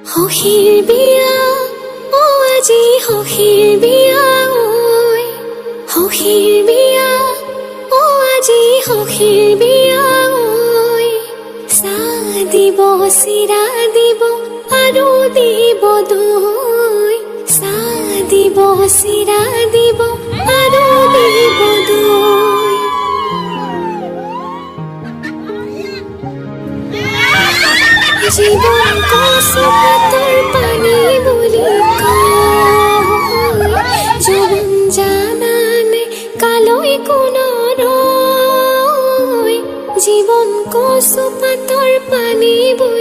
সখীৰ বিয়া ও আজি সখীৰ বিয়া ঐ সখীৰ বিয়া ও আজি সখীৰ বিয়া ঐ চাহ দিব চিৰা দিব আৰু দিব দৈ চাহ দিব চিৰা দিব আৰু দিব দৈ জীবন কচুপাতৰ পানী বুলি কয় জীৱন জানানে কালৈ কোনো ৰয় জীৱন কচুপাতৰ পানী বুলি